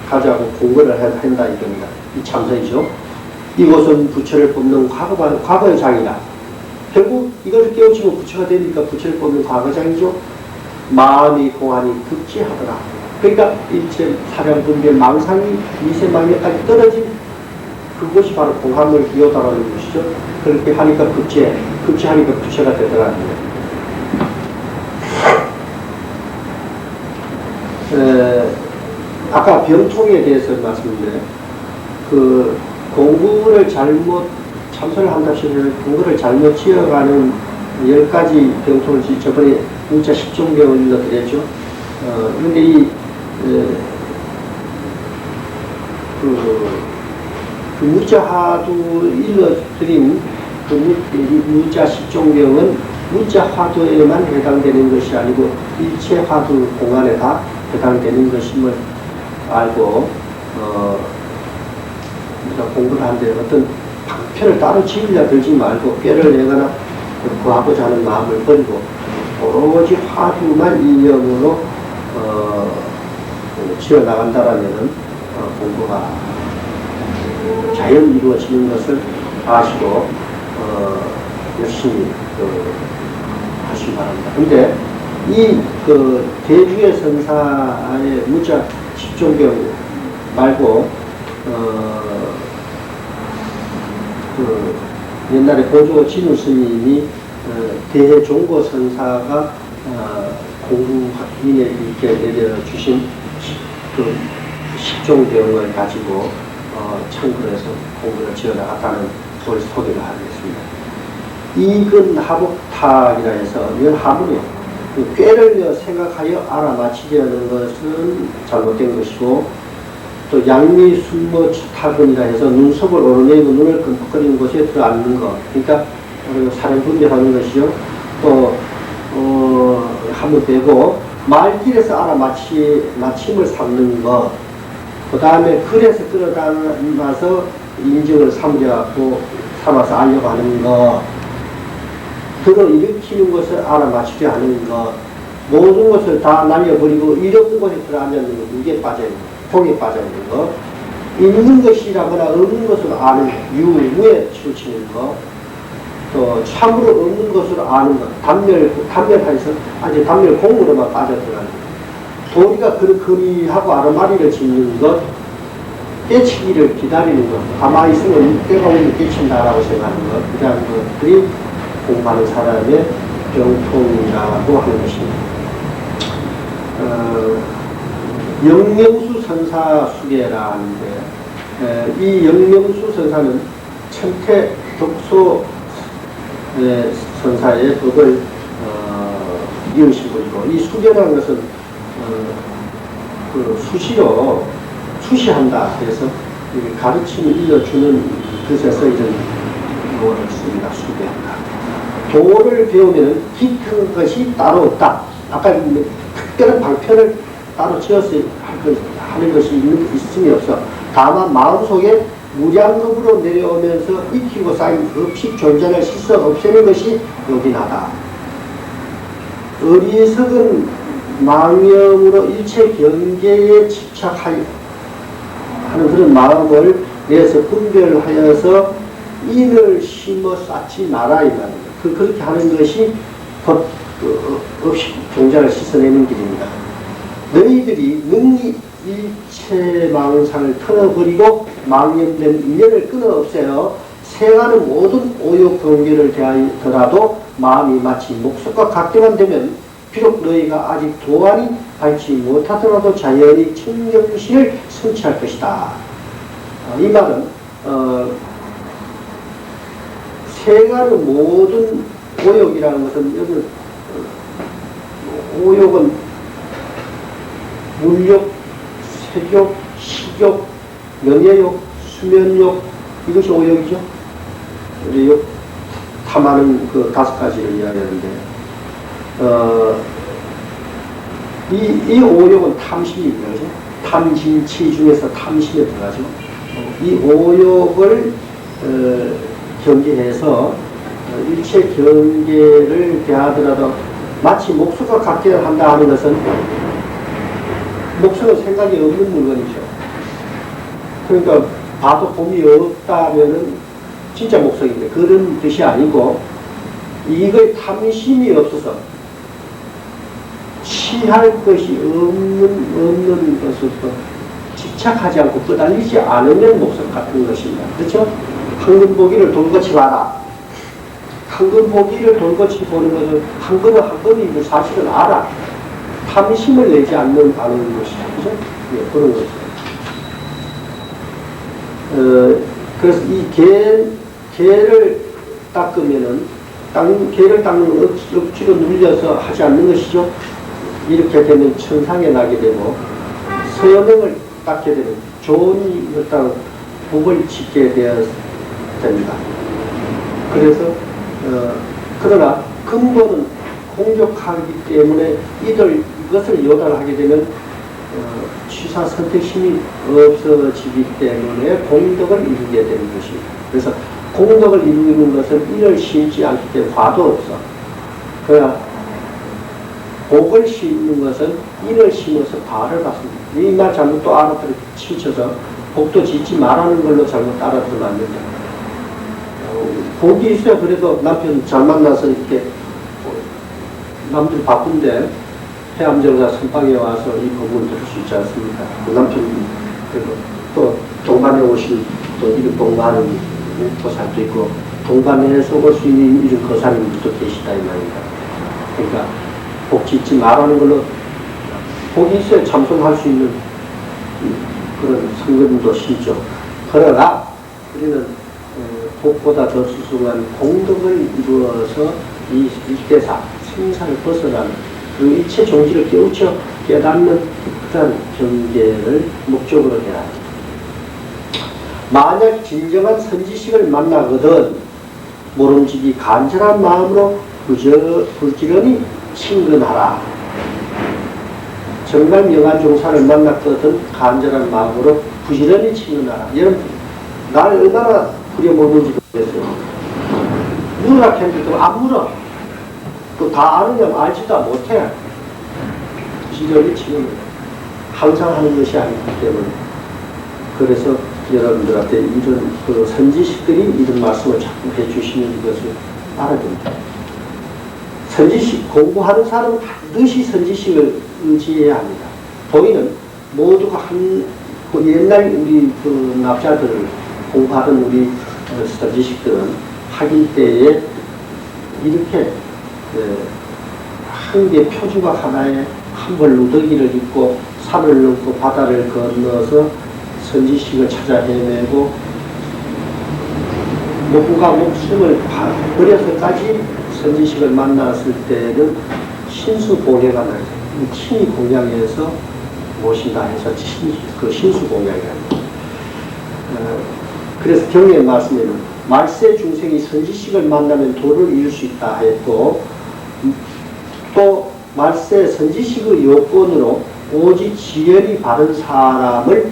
가자고 공부를 한다 이겁니다. 이 참선이죠. 이곳은 부처를 뽑는 과거의 장이라. 결국 이것을 깨우치면 부처가 되니까 부처를 뽑는 과거장이죠. 마음이 공안이 급제하더라. 그러니까 일체 사량 분별 망상이 미세망역까지 떨어진 그것이 바로 공함을 이어다라는 것이죠. 그렇게 하니까 급제하니까 부처가 되더라는 거예요. 아까 병통에 대해서 말씀드렸는데 그 공부를 잘못 참선을 한답시고 공부를 잘못 지어가는 10가지 병통을 저번에 문자 10종병을 일러드렸죠. 그런데 그 무자 화두 일러드린 그 무자 10종병은 무자 화두에만 해당되는 것이 아니고 일체 화두 공안에 다 해당되는 것임을 알고 우리가 공부를 하는데 어떤 방편을 따로 지으려 들지 말고 꾀를 내거나 구하고자 하는 마음을 버리고 오로지 화두만 이념으로 지어나간다라면 공부가 자연 이루어지는 것을 아시고 열심히 하시기 바랍니다. 근데 이 대주의 선사의 무자 10종경 말고 옛날에 보조 진우 스님이 대종고 선사가 공부인에 이렇게 내려주신 그 10종경을 가지고 청구해서 공부를 지어나갔다는 걸 소개를 하겠습니다. 이근 하복탁이라 해서 이건 하문이에요. 꾀를 생각하여 알아맞히려는 것은 잘못된 것이고, 또 양미 순모 타근이라 해서 눈썹을 오르내고 눈을 끔뻑거리는 곳에 들어앉는 것, 그러니까 사람 분별하는 것이요. 또 한번 되고 말길에서 알아맞힘을 삼는 것, 그 다음에 글에서 끌어담아서 인증을 삼아서 알려고 하는 것, 들어 일으키는 것을 알아맞히려 하는 것, 모든 것을 다 날려버리고 잃었는 곳에 들어앉는 것, 이게 빠져있는 것, 공에 빠져있는 것, 있는 것이라거나 없는 것을 아는 유무에 치우치는 것, 또 참으로 없는 것으로 아는 것, 단멸해서 아주 단멸공으로만 빠져들어가는 것, 도리가 그리하고 아르마리를 짓는 것, 깨치기를 기다리는 것, 가만히 있으면 때가 오면 깨친다라고 생각하는 것, 이런 것들이 공부하는 사람의 병통이라고 하는 것입니다. 영명수 선사 수계라 하는데, 이 영명수 선사는 천태 독소 선사의 법을 이으신 분이고, 이 수계라는 것은 수시한다 해서 가르침을 일러주는 뜻에서 이런 용어를 씁니다. 수계한다. 도를 배우면 깊은 것이 따로 없다. 아까 특별한 방편을 따로 지어서 하는 것이 있음이 없어. 다만 마음속에 무량겁으로 내려오면서 익히고 쌓인 없이 존재를 씻어 없애는 것이 요긴하다. 어리석은 망념으로 일체 경계에 집착하는 그런 마음을 내서 분별하여서 인을 심어 쌓지 마라 이 말입니다. 그렇게 하는 것이 없이 종자를 씻어내는 길입니다. 너희들이 능히 일체 망상을 털어버리고 망념된 인연을 끊어 없애어 생하는 모든 오욕 경계를 대하더라도 마음이 마치 목석과 같게만 되면 비록 너희가 아직 도안이 밝지 못하더라도 자연히 청정신을 성취할 것이다. 이 말은 생하는 모든 오욕이라는 것은 여기 오욕은 물욕, 색욕, 식욕, 명예욕, 수면욕 이것이 오욕이죠. 우리 탐하는 그 5가지를 이야기하는데 이 오욕은 탐심이 들어가죠. 탐진치 중에서 탐심에 들어가죠. 이 오욕을 경계해서 일체 경계를 대하더라도 마치 목석과 같게 한다 하는 것은 목석은 생각이 없는 물건이죠. 그러니까 봐도 봄이 없다면은 진짜 목석인데 그런 뜻이 아니고 이거에 탐심이 없어서 취할 것이 없는 것으로 집착하지 않고 끄달리지 않으면 목석 같은 것입니다. 그렇죠? 황금보기를 돌같이 봐라. 황금보기를 돌같이 보는 것은 황금은 황금이고 사실은 알아. 탐심을 내지 않는 것이죠. 그죠? 네, 그런 거죠. 그래서 이 개를 닦으면은, 개를 닦는 억지로 눌려서 하지 않는 것이죠. 이렇게 되면 천상에 나게 되고, 선행을 닦게 되면 좋은 어떤 복을 짓게 됩니다. 그래서, 그러나 근본은 공격하기 때문에 이것을 요달하게 되면 취사 선택심이 없어지기 때문에 공덕을 이루게 되는 것입니다. 그래서 공덕을 이루는 것은 인을 심지 않기 때문에 과도 없어. 그러나 복을 심는 것은 인을 심어서 과를 받습니다. 이 말 잘못 또 알아들어 치우쳐서 복도 짓지 말라는 걸로 잘못 알아들으면 안 된다. 복이 있어요. 그래도 남편 잘 만나서 이렇게 남들 바쁜데 해암정사 선방에 와서 이 법을 들을 수 있지 않습니까? 그 남편, 그리고 또 동반에 오신 또 이런 동반하는 보살도 있고, 동반에서 올 수 있는 이런 거사님들도 계시다, 이 말입니다. 그러니까, 복 짓지 말라는 걸로, 복이 있어야 참선할 수 있는 그런 성금도 심죠. 그러나, 우리는 복보다 더 수승한 공덕을 이루어서 이 일대사, 생사를 벗어나는 그 일체 종지를 깨닫는 그런 경계를 목적으로 해야 합니다. 만약 진정한 선지식을 만나거든 모름지기 간절한 마음으로 부지런히 친근하라. 정말 명한 종사를 만났거든 간절한 마음으로 부지런히 친근하라. 여러분, 날 얼마나 부려먹는지 모르겠어요. 물으라 했는데도 안 물어. 또 다 아느냐면 알지도 못해. 부지런히 치는 항상 하는 것이 아니기 때문에. 그래서 여러분들한테 이런 그 선지식들이 이런 말씀을 자꾸 해주시는 것을 알아야 됩니다. 선지식 공부하는 사람은 반드시 선지식을 의지해야 합니다. 도인은 모두가 그 옛날 우리 그 납자들 공부하던 우리 선지식들은 하기 때에 이렇게 한 개 표주가 하나에 한 벌 누더기를 입고 산을 넘고 바다를 건너서 선지식을 찾아 헤매고 목과 목숨을 버려서까지 선지식을 만났을 때는 신수공예가 나요. 친히 공양해서 모신다 해서 그 신수공양이 아닙니다. 그래서 경의 말씀에는 말세 중생이 선지식을 만나면 도를 이룰 수 있다 했고, 또 말세 선지식의 요건으로 오직 지연이 바른 사람을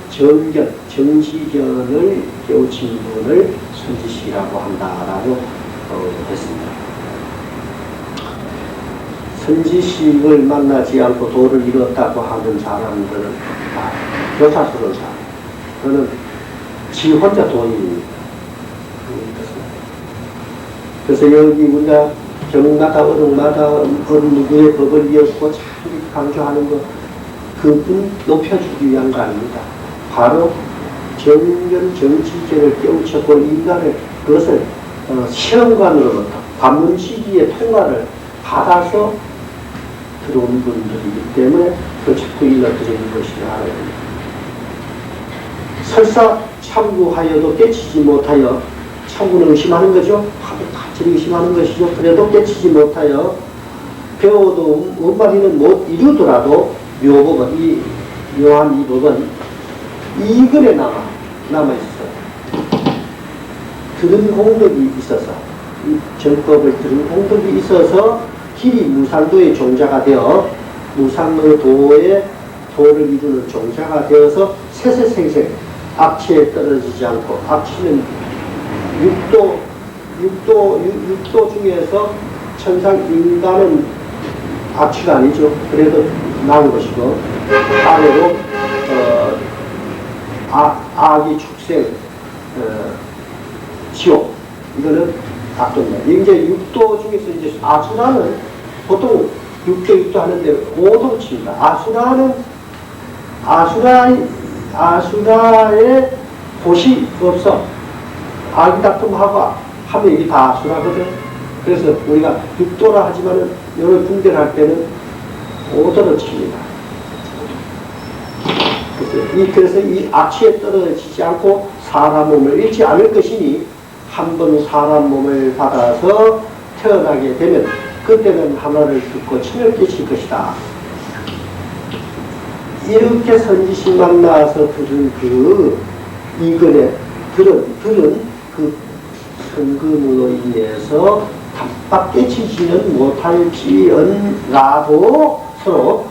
정지견을 깨우친 분을 선지식이라고 한다라고 했습니다. 선지식을 만나지 않고 도를 이뤘다고 하는 사람들은 다 교사스러운 사람. 그는 지 혼자 도인입니다. 그래서 여기 우리가 경마다 어른마다 어느 누구의 법을 이었고 참 강조하는 것, 그분 높여주기 위한 거 아닙니다. 바로 정지견을 깨우쳤고 인간을 그것을 시험관으로부터 관문 시기의 통과를 받아서 들어온 분들이기 때문에 그 자꾸 일러드리는 것이라 합니다. 설사 참구하여도 깨치지 못하여, 참구는 의심하는 거죠. 같이 의심하는 것이죠. 그래도 깨치지 못하여 배워도 원마디는 못 이루더라도 묘법은, 이 묘한 이 법은 이글에 남아있어요. 들은 공덕이 있어서, 이 정법을 들은 공덕이 있어서 길이 무상도의 종자가 되어 무상의 도를 이루는 종자가 되어서 세세생생 악취에 떨어지지 않고, 악취는 육도 중에서 천상 인간은 악취가 아니죠. 그래도 나온 것이고, 아래로 악이 축생, 지옥, 이거는 악도입니다. 이제 육도 중에서 이제 아수라는 보통 육도 하는데 오도치입니다. 아수라의 곳이 없어. 악이 다툼하고 하면 이게 다 아수라거든. 그래서 우리가 육도라 하지만은 여러 분별할 때는 오도로 칩니다. 그래서 이 악취에 떨어지지 않고 사람 몸을 잃지 않을 것이니 한 번 사람 몸을 받아서 태어나게 되면 그때는 하나를 듣고 침을 끼칠 것이다. 이렇게 선지식 만나서 들은 이글에 들은 그 선금으로 인해서 답답 깨치지는 못할지언라도 서로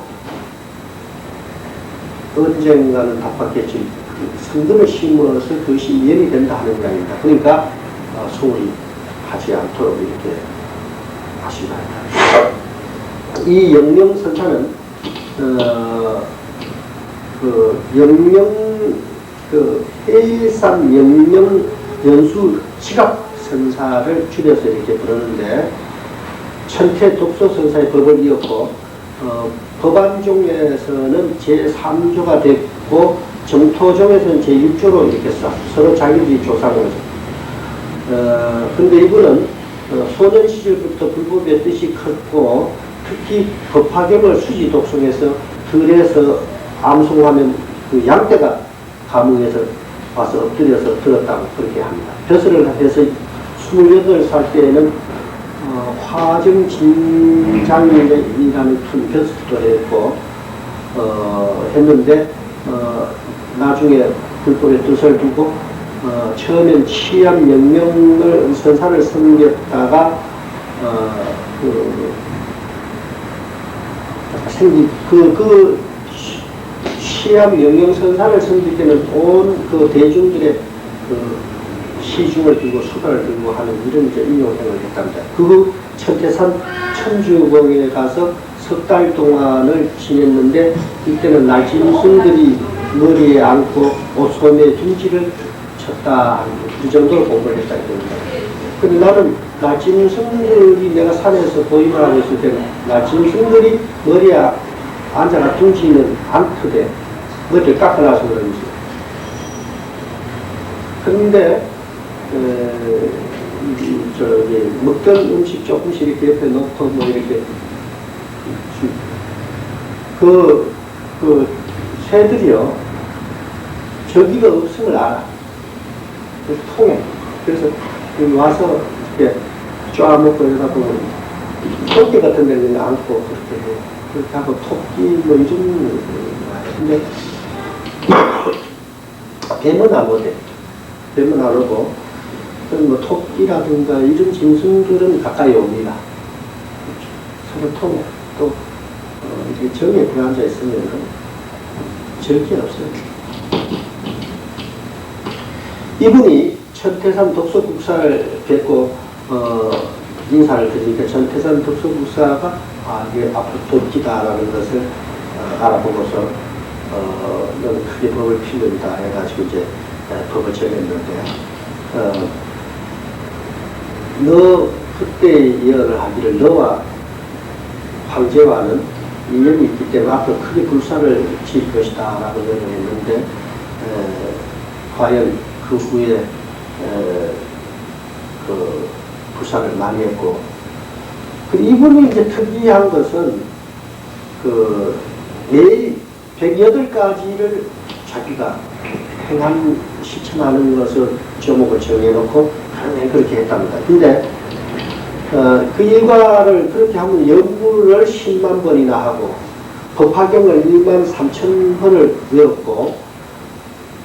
언젠가는 답답겠지. 성금을 심어서 그것이 인연이 된다 하는 거아닙니다. 그러니까 소홀히 하지 않도록 이렇게 하시면 합니다. 이 영명선사는 해산 영명 연수 지갑 선사를 줄여서 이렇게 부르는데, 천태 독소 선사의 법을 이었고, 법안종에서는 제3조가 됐고, 정토종에서는 제6조로 이렇게 서로 자기들이 조사한 거죠. 근데 이분은 소년 시절부터 불법의 뜻이 컸고, 특히 법화경을 수지 독송해서 들에서 암송하면 그 양떼가 감흥에서 와서 엎드려서 들었다고 그렇게 합니다. 벼슬을 해서 28살 때에는 화정진장이라는 큰 벼슬도 했고 했는데 나중에 불법의 뜻을 두고 처음엔 치암 영명을 선사를 섬겼다가 치암 영명선사를 섬길 때는 온 그 대중들의 그 시중을 들고 수발을 들고 하는 이런 이제 인용행을 했답니다. 그 후 천태산 천주봉에 가서 석 달 동안을 지냈는데, 이때는 날짐승들이 머리에 안고 옷소매에 둥지를 쳤다, 이 정도로 공부를 했다 이겁니다. 근데 나는 날짐승들이 내가 산에서 도입을 하고 있을 때는 날짐승들이 머리에 앉아가 둥지는 않거든. 머리를 깎아놔서 그런지. 그런데 먹던 음식 조금씩 이렇게 옆에 놓고 뭐 이렇게 그 새들이요, 저기가 없음을 알아. 그래서 통해. 그래서 여기 와서 이렇게 쫙 먹고 이러다 보면 토끼 같은 데는 안고 그렇게 하고 토끼 뭐 이 정도. 근데 뱀은 안 오대. 뱀은 안 오고 어떤 뭐 토끼라든가 이런 짐승들은 가까이 옵니다. 서로 통해. 또 이렇게 정에 들어앉아 있으면 절개 없어요. 이분이 천태산 독서국사를 뵙고 인사를 드리니까 천태산 독서국사가 이게 앞으로 돕기다라는 것을 알아보고서 너는 크게 법을 필름이다 해가지고 이제 법을 정했는데 너 그때 예언을 하기를 너와 황제와는 인연이 있기 때문에 앞으로 크게 불사를 지을 것이다 라고 예언을 했는데 과연 그 후에 그 불사를 많이 했고 이분이 이제 특이한 것은 매일 108가지를 자기가 행한 실천하는 것을 제목을 정해놓고 그렇게 했답니다. 근데 그 일과를 그렇게 하면 연구를 10만 번이나 하고 법화경을 1만 3천 번을 외웠고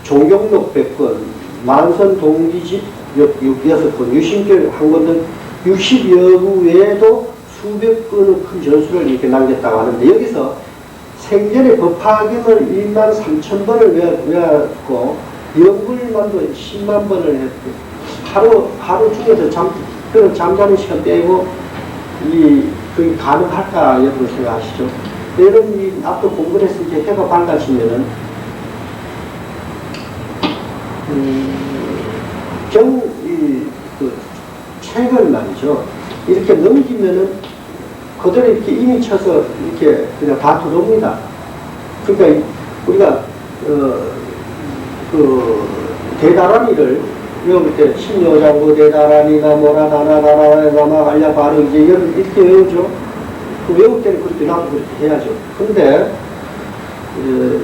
종경록 100권, 만선동기집 6권, 유심결 한 권은 60여 구 외에도 수백 건의 큰 전수를 이렇게 남겼다고 하는데 여기서 생전에 법화경을 1만 3천 번을 외웠고 연불만도 10만 번을 했고 하루 중에서 그런 잠자는 시간 빼고 그게 가능할까 여러분 생각하시죠? 여러분 앞으로 공부를 했을 때 해가 밝아지면은 그 책을 말이죠. 이렇게 넘기면은 그대로 이렇게 이미 쳐서 이렇게 그냥 다 들어옵니다. 그러니까 우리가 그 대다라니를 외울 때 신여장구 대다라니나 뭐라다나 다라나 갈려 바로 이제 이렇게 외우죠. 그 외울 때는 그렇게 나도 그렇게 해야죠. 근데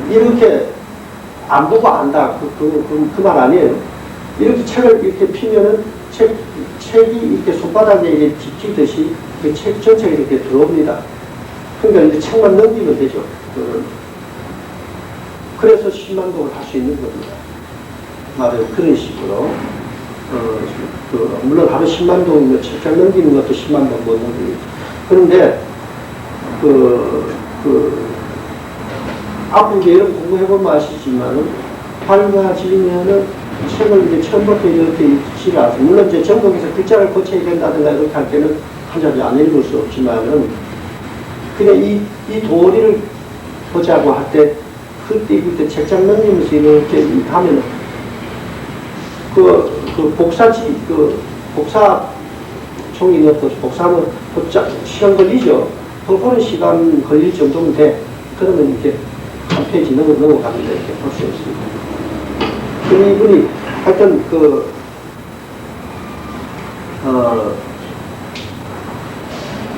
이렇게 안 보고 안다 그 말 아니에요. 이렇게 책을 이렇게 피면은 책이 이렇게 손바닥에 이렇게 집히듯이 그 책 전체가 이렇게 들어옵니다. 그러니까 이제 책만 넘기면 되죠. 그래서 10만 독을 할 수 있는 겁니다. 말해요. 그런 식으로. 물론 하루 10만 독이면 책장 넘기는 것도 10만 독 못 넘깁니다. 그런데, 앞으로 이제 여러분 공부해보면 아시지만은, 밝아지면은 책을 이제 처음부터 이렇게 읽지를 않아요. 물론 이제 전공에서 글자를 고쳐야 된다든가 이렇게 할 때는 한 자리 안 읽을 수 없지만은, 그냥 이 도리를 보자고 할 때, 그때 책장 넘기면서 이렇게 하면, 복사 총이 넣어서 복사하면 시간 걸리죠. 그거는 시간 걸릴 정도면 돼. 그러면 이렇게 한 페이지 넘어갑니다. 이렇게 볼 수 있습니다. 그 이분이 하여튼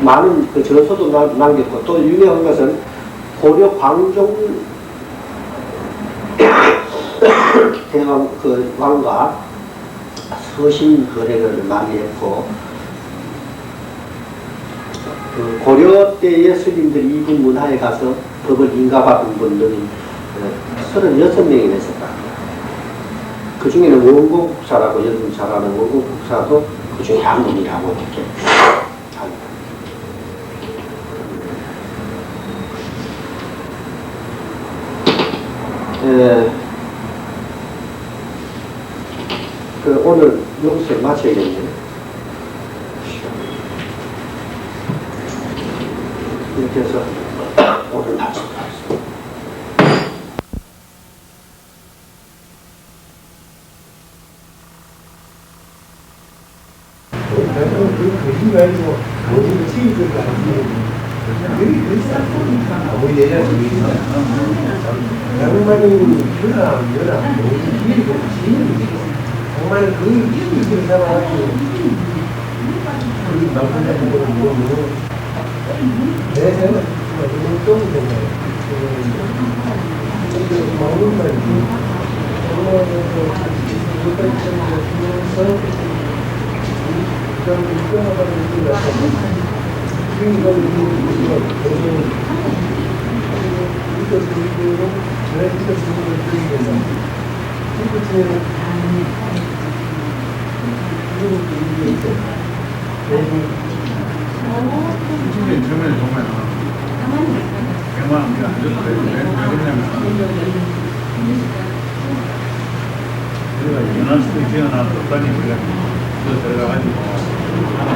많은 저서도 남겼고 또 유명한 것은 고려 광종 대왕 왕과 서신 거래를 많이 했고 고려 때의 스님들이 이분 문화에 가서 법을 인가받은 분들이 36명이 됐었다. 그 중에는 원고국사라고 여러분 잘 아는 원고국사도 그 중에 한 분이라고 이렇게 합니다. 오늘 여기서 마쳐야겠네요. 이렇게 해서 오늘 마치도록 하겠습니다. 거짓말이고 모든 치유들도 아니고 여기 그렇지 않습니까? 아무리 얘기하시면 양반이 연합 모든 기회가 지인이 정말 그 이익을 잡아가지고 우리 남편한테 보면 내 생각은 너무 좀 되네요. 먹는 말이 그런 불편하다는 느낌이 났거든요. 이걸 그리고 전해주신 분을 드리면서 이것은 이쪽에 처음에 보면은 100만 원 우리가 안 줘도 되고 왜 그러냐면 우리가 연한수도 지어놔서 빨리 우리가 그 들어가가지고 하나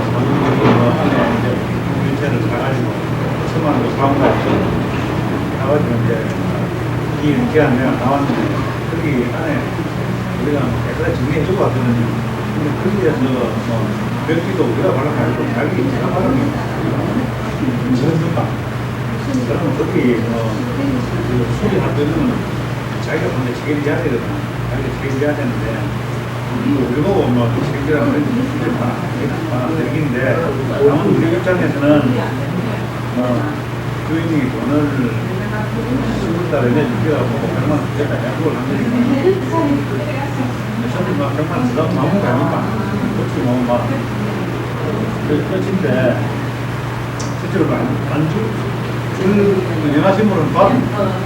안에 이제 물체를 사가지고 10만 원도 사온 거 없어 사가지고 이제 이 기한 내가 나왔는데 거기 안에 우리가 깨끗하게 정리해주고 왔거든요. 근데 거기에서 뭐 벽지도 우리가 발라가지고 자기 제가 발라는 게 전문가 그러면 거기 그 수리할 때는 자기가 먼저 책임져야 되거든. 자기가 책임져야 되는데 우리 보고 뭐 책임지라고 하는 얘기인데 아무튼 우리 입장에서는 주인이 돈을 10월달에 내줄게요 하고 100만 원 주겠다 약속을 한 거니까 저는 막 100만 원 쓰다가 마음은 가니까 그렇지 뭐 막 끝인데 실제로 안 주. 연하신분은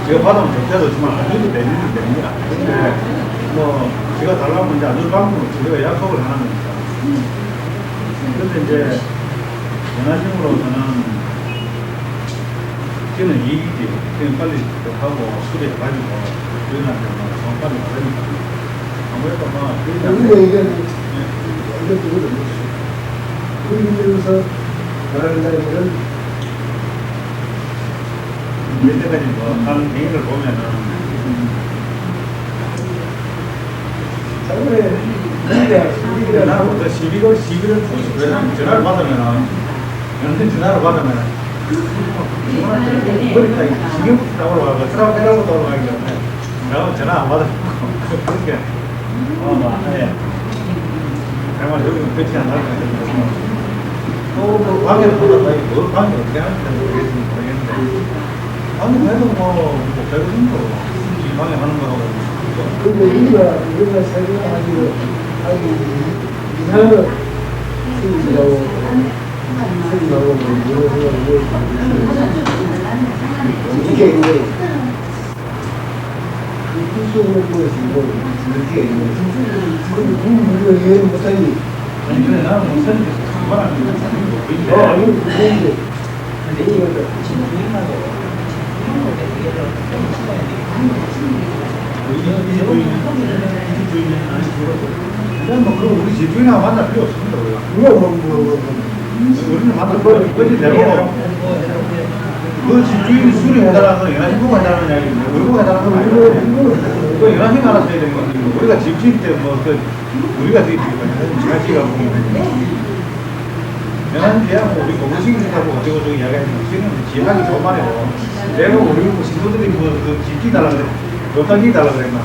제가 받으면 좋대도지만 안 줘도 됩니다. 근데 뭐 제가 달라고 이제 안 줄 방법은 제가 약속을 하는 거니까. 그런데 이제 연하신으로서는 저는 이익이지. 그냥 빨리 하고 수리해가지고 저희한테 뭐 빨리 받으니까 아무래도 뭐 우리가 얘기하는 이것도 그렇죠. 그러면서 말하는 사람들은 이때까지 뭐 하는 얘기를 보면은 저번에 우리가 나부터 11월 20일 전화를 받으면은 연신 전화를 받으면은 그러니까 지금부터 나오러 가고 트라고 해라고 돌아가기 때문에 내가 전화 안 받았고 그렇게 예. 정말 여기는 끝이 안 나는 것 같아요. 또 관계를 보다가 뭘 관계 어떻게 하는지 모르겠는데 방금 해도 뭐 별거 이 방에 하는 거하고 근데 우리가 생각하기로 하기 이상한 생기라고 생각하고 이게 이제 이수를 보여서 이렇게 근데 우리가 이해를 못하니 아니 근데 나는 못 살겠어. 그만하면 보이는데 아니 그런데 이제 부인은 아니 그렇고 그냥 뭐 그럼 우리 집주인하고 만날 필요 없습니다 우리가 누가 우리는 만날 필요 없고 어제 대로 그 집주인이 술이 해달라는 건 연하신부가 해달라는 이야기인데 우리가 해달라는 건 아니고 그 연하신가 알아서 해야 되는 건데 우리가 집주인 때뭐 우리가 되게 제가 지가고 연하신 계약하고 우리 공무식인하고 어쩌고저쩌고 이야기하는 지는 지하기 좋은 말이고 내가 우리 친구들이 그 집기 달라 그래 요딴 게 달라 그랬나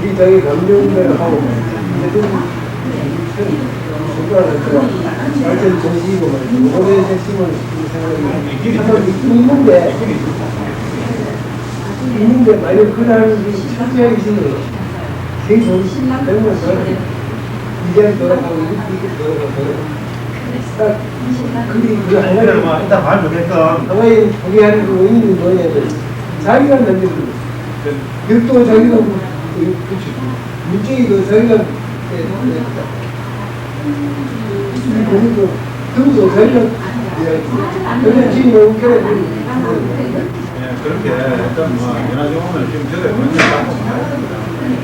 우리 자기 감정대로 하고 손가락을 완전 정식이고 오래 했으면 생각이 있는데 만약 그날 철저하게 있으면 계속 배우면서 이제는 돌아가고 이렇게 돌아가고 딱 그게 그거 하나의 일단 말 못했던 하나의 포기하는 그 의미는 뭐냐면 자기가 남겨두고 벽도 자기가 물질도 자기가 그리고 등도 자기가 그래 지금 너무 그래 그렇게 일단 뭐 연하정원을 지금 저래 먼저 받고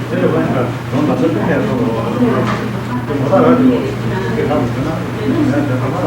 저래 보니까 돈 다 설득해서 좀 못와가지고 이렇게 가면 되나? 내가 전화만